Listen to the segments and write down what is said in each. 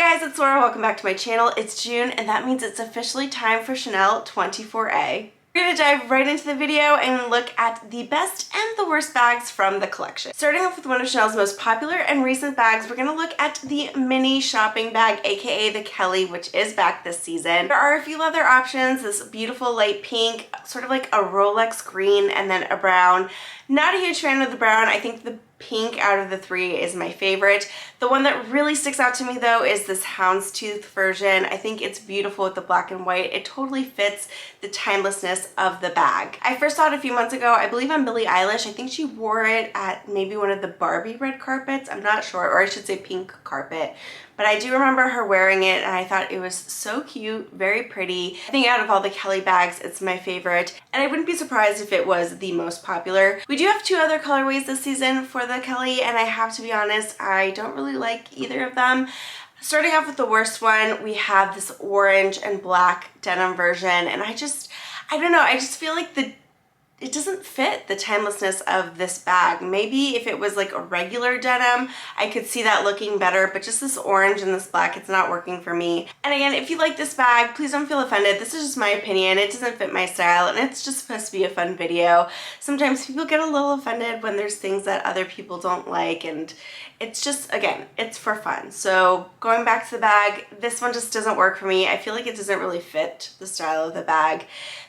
Hey guys, it's Laura. Welcome back to my channel. It's June and that means it's officially time for Chanel 24A. We're going to dive right into the video and look at the best and the worst bags from the collection. Starting off with one of Chanel's most popular and recent bags, we're going to look at the mini shopping bag, aka the Kelly, which is back this season. There are a few other options, this beautiful light pink, sort of like a Rolex green, and then a brown. Not a huge fan of the brown. I think the pink out of the three is my favorite. The one that really sticks out to me though is this houndstooth version. I think it's beautiful with the black and white. It totally fits the timelessness of the bag. I first saw it a few months ago, I believe on Billie Eilish. I think she wore it at maybe one of the Barbie red carpets. I'm not sure, or I should say pink carpet. But I do remember her wearing it and I thought it was so cute, very pretty. I think out of all the Kelly bags, it's my favorite. And I wouldn't be surprised if it was the most popular. We do have two other colorways this season for the Kelly, and I have to be honest, I don't really like either of them. Starting off with the worst one, we have this orange and black denim version, and I don't know, I just feel like it doesn't fit the timelessness of this bag. Maybe if it was like a regular denim, I could see that looking better, but just this orange and this black, it's not working for me. And again, if you like this bag, please don't feel offended. This is just my opinion. It doesn't fit my style, and it's just supposed to be a fun video. Sometimes people get a little offended when there's things that other people don't like, and it's just, again, it's for fun. So going back to the bag, this one just doesn't work for me. I feel like it doesn't really fit the style of the bag.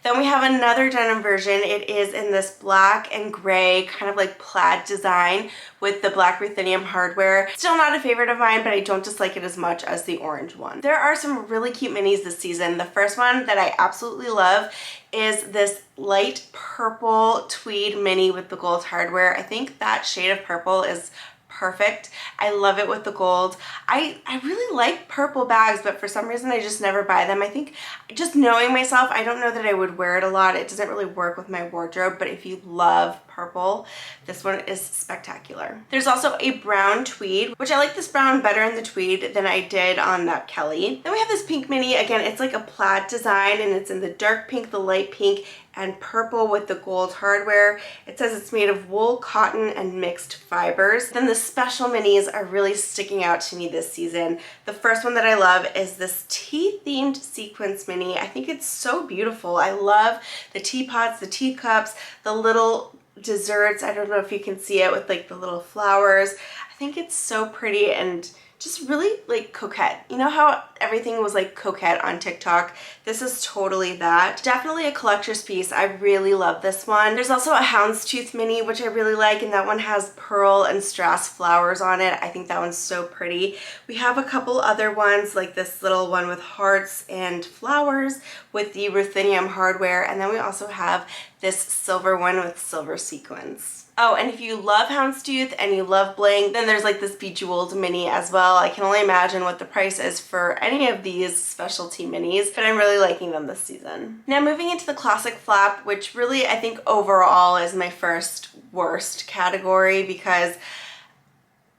Then we have another denim version. It is in this black and gray kind of like plaid design with the black ruthenium hardware. Still not a favorite of mine, but I don't dislike it as much as the orange one. There are some really cute minis this season. The first one that I absolutely love is this light purple tweed mini with the gold hardware. I think that shade of purple is perfect. I love it with the gold. I really like purple bags, but for some reason I just never buy them. I think just knowing myself, I don't know that I would wear it a lot. It doesn't really work with my wardrobe, but if you love purple, this one is spectacular. There's also a brown tweed, which I like this brown better in the tweed than I did on that Kelly. Then we have this pink mini. Again, it's like a plaid design, and it's in the dark pink, the light pink, and purple with the gold hardware. It says it's made of wool, cotton, and mixed fibers. Then the special minis are really sticking out to me this season. The first one that I love is this tea-themed sequence mini. I think it's so beautiful. I love the teapots, the teacups, the little desserts. I don't know if you can see it with like the little flowers. I think it's so pretty and just really like coquette. You know how everything was like coquette on TikTok? This is totally that. Definitely a collector's piece. I really love this one. There's also a houndstooth mini, which I really like, and that one has pearl and strass flowers on it. I think that one's so pretty. We have a couple other ones, like this little one with hearts and flowers with the ruthenium hardware, and then we also have this silver one with silver sequins. Oh, and if you love houndstooth and you love bling, then there's like this bejeweled mini as well. I can only imagine what the price is for any of these specialty minis, but I'm really liking them this season. Now moving into the classic flap, which really I think overall is my first worst category because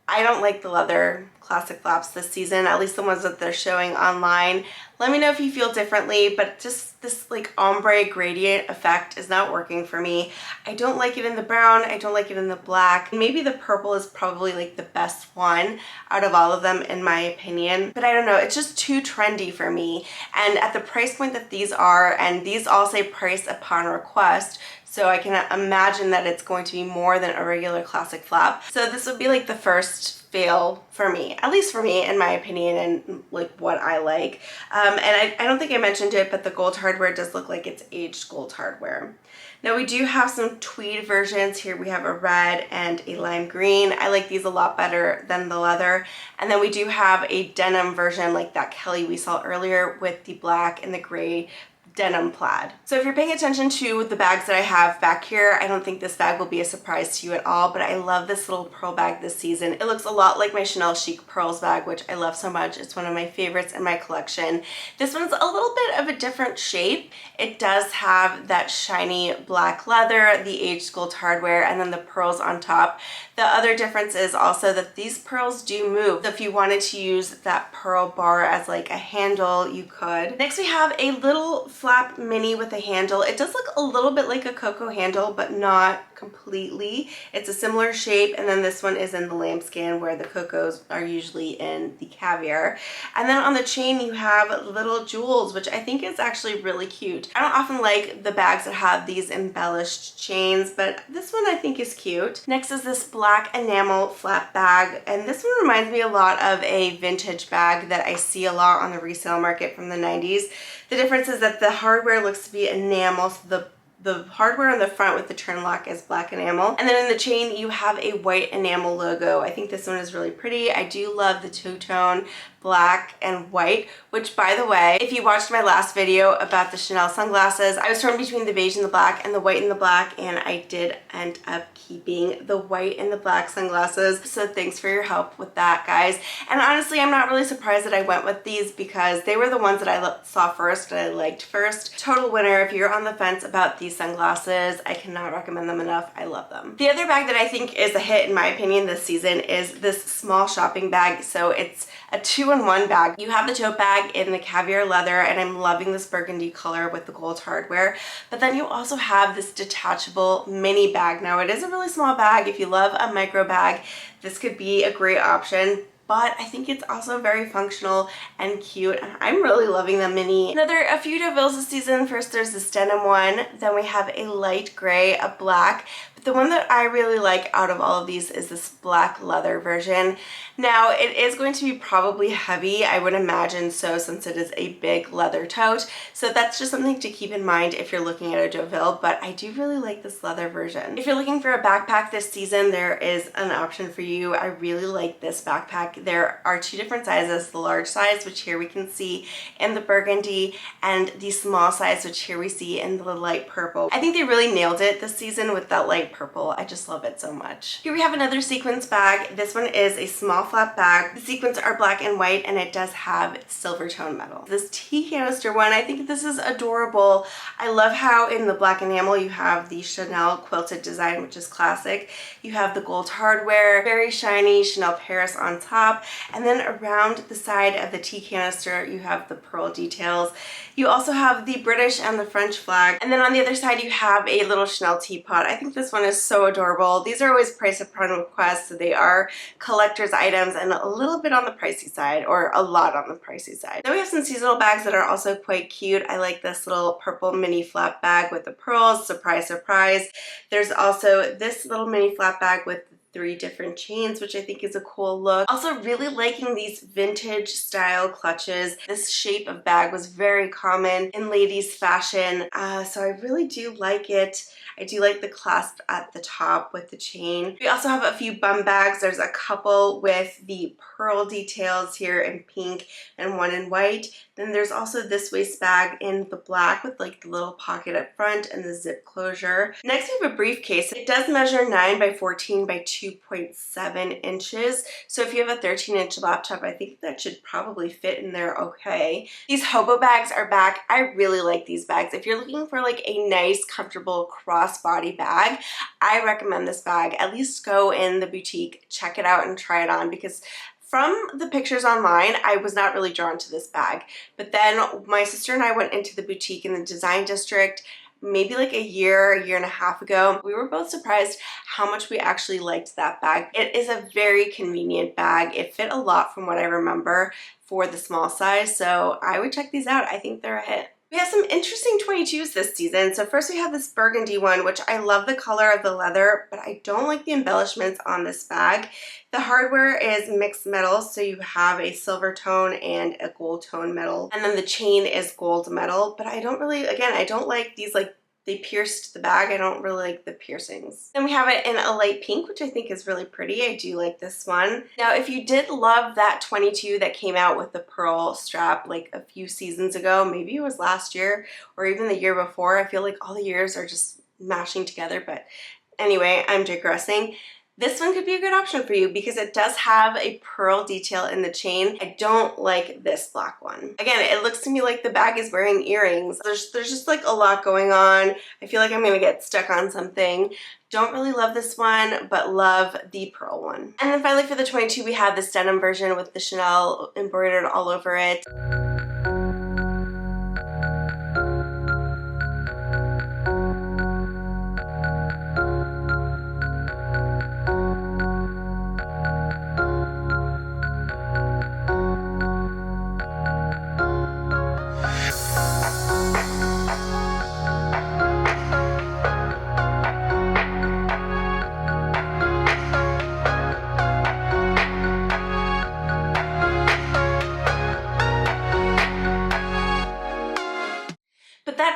I don't like the leather classic flaps this season, at least the ones that they're showing online. Let me know if you feel differently, but just this like ombre gradient effect is not working for me. I don't like it in the brown, I don't like it in the black. Maybe the purple is probably like the best one out of all of them in my opinion, but I don't know, it's just too trendy for me. And at the price point that these are, and these all say price upon request, so I can imagine that it's going to be more than a regular classic flap. So this would be like the first fail for me, at least for me in my opinion and like what I like. And I don't think I mentioned it, but the gold hardware does look like it's aged gold hardware. Now we do have some tweed versions. Here we have a red and a lime green. I like these a lot better than the leather. And then we do have a denim version like that Kelly we saw earlier with the black and the gray denim plaid. So if you're paying attention to the bags that I have back here, I don't think this bag will be a surprise to you at all, but I love this little pearl bag this season. It looks a lot like my Chanel Chic Pearls bag, which I love so much. It's one of my favorites in my collection. This one's a little bit of a different shape. It does have that shiny black leather, the aged gold hardware, and then the pearls on top. The other difference is also that these pearls do move. So if you wanted to use that pearl bar as like a handle, you could. Next we have a little flap mini with a handle. It does look a little bit like a Coco handle, but not completely. It's a similar shape, and then this one is in the lambskin where the Cocos are usually in the caviar. And then on the chain you have little jewels, which I think is actually really cute. I don't often like the bags that have these embellished chains, but this one I think is cute. Next is this black enamel flap bag, and this one reminds me a lot of a vintage bag that I see a lot on the resale market from the 90s. The difference is that the hardware looks to be enamel, so the hardware on the front with the turn lock is black enamel. And then in the chain you have a white enamel logo. I think this one is really pretty. I do love the two-tone black and white, which by the way, if you watched my last video about the Chanel sunglasses, I was torn between the beige and the black and the white and the black, and I did end up keeping the white and the black sunglasses. So thanks for your help with that, guys. And honestly, I'm not really surprised that I went with these because they were the ones that I saw first and I liked first. Total winner if you're on the fence about these sunglasses. I cannot recommend them enough. I love them. The other bag that I think is a hit in my opinion this season is this small shopping bag. So it's a two-in-one bag. You have the tote bag in the caviar leather, and I'm loving this burgundy color with the gold hardware. But then you also have this detachable mini bag. Now it is a really small bag. If you love a micro bag, this could be a great option. But I think it's also very functional and cute. I'm really loving the mini. A few Deauville's this season. First there's this denim one, then we have a light gray, a black. But the one that I really like out of all of these is this black leather version. Now it is going to be probably heavy, I would imagine so, since it is a big leather tote. So that's just something to keep in mind if you're looking at a Deauville, but I do really like this leather version. If you're looking for a backpack this season, there is an option for you. I really like this backpack. There are two different sizes, the large size, which here we can see in the burgundy, and the small size, which here we see in the light purple. I think they really nailed it this season with that light purple. I just love it so much. Here we have another sequins bag. This one is a small flap bag. The sequins are black and white, and it does have silver tone metal. This tea canister one, I think this is adorable. I love how in the black enamel you have the Chanel quilted design, which is classic. You have the gold hardware, very shiny Chanel Paris on top, and then around the side of the tea canister you have the pearl details. You also have the British and the French flag, and then on the other side you have a little Chanel teapot. I think this one is so adorable. These are always priced upon request, so they are collector's items and a little bit on the pricey side, or a lot on the pricey side. Then we have some seasonal bags that are also quite cute. I like this little purple mini flap bag with the pearls, surprise, surprise. There's also this little mini flap bag with 3 different chains, which I think is a cool look. Also really liking these vintage style clutches. This shape of bag was very common in ladies fashion, so I really do like it. I do like the clasp at the top with the chain. We also have a few bum bags. There's a couple with the pearl details here in pink and one in white. Then there's also this waist bag in the black with like the little pocket up front and the zip closure. Next we have a briefcase. It does measure 9 by 14 by 2.7 inches. So if you have a 13-inch laptop, I think that should probably fit in there okay. These hobo bags are back. I really like these bags. If you're looking for like a nice, comfortable crossbody bag, I recommend this bag. At least go in the boutique, check it out and try it on, because from the pictures online, I was not really drawn to this bag. But then my sister and I went into the boutique in the design district maybe like a year and a half ago. We were both surprised how much we actually liked that bag. It is a very convenient bag. It fit a lot from what I remember for the small size, so I would check these out. I think they're a hit. We have some interesting 22s this season. So first we have this burgundy one, which I love the color of the leather, but I don't like the embellishments on this bag. The hardware is mixed metal, so you have a silver tone and a gold tone metal. And then the chain is gold metal, but I don't really, again, I don't like these like they pierced the bag. I don't really like the piercings. Then we have it in a light pink, which I think is really pretty. I do like this one. Now, if you did love that 22 that came out with the pearl strap like a few seasons ago, maybe it was last year or even the year before. I feel like all the years are just mashing together, but anyway, I'm digressing. This one could be a good option for you because it does have a pearl detail in the chain. I don't like this black one. Again, it looks to me like the bag is wearing earrings. There's just like a lot going on. I feel like I'm gonna get stuck on something. Don't really love this one, but love the pearl one. And then finally for the 22, we have this denim version with the Chanel embroidered all over it.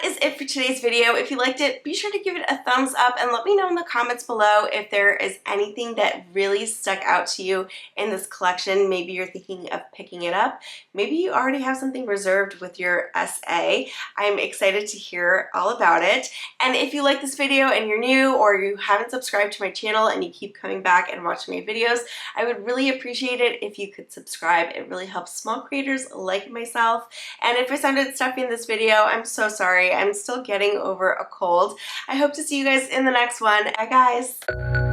is it for today's video. If you liked it, be sure to give it a thumbs up and let me know in the comments below if there is anything that really stuck out to you in this collection. Maybe you're thinking of picking it up. Maybe you already have something reserved with your SA. I'm excited to hear all about it. And if you like this video and you're new or you haven't subscribed to my channel and you keep coming back and watching my videos, I would really appreciate it if you could subscribe. It really helps small creators like myself. And if I sounded stuffy in this video, I'm so sorry. I'm still getting over a cold. I hope to see you guys in the next one. Bye guys.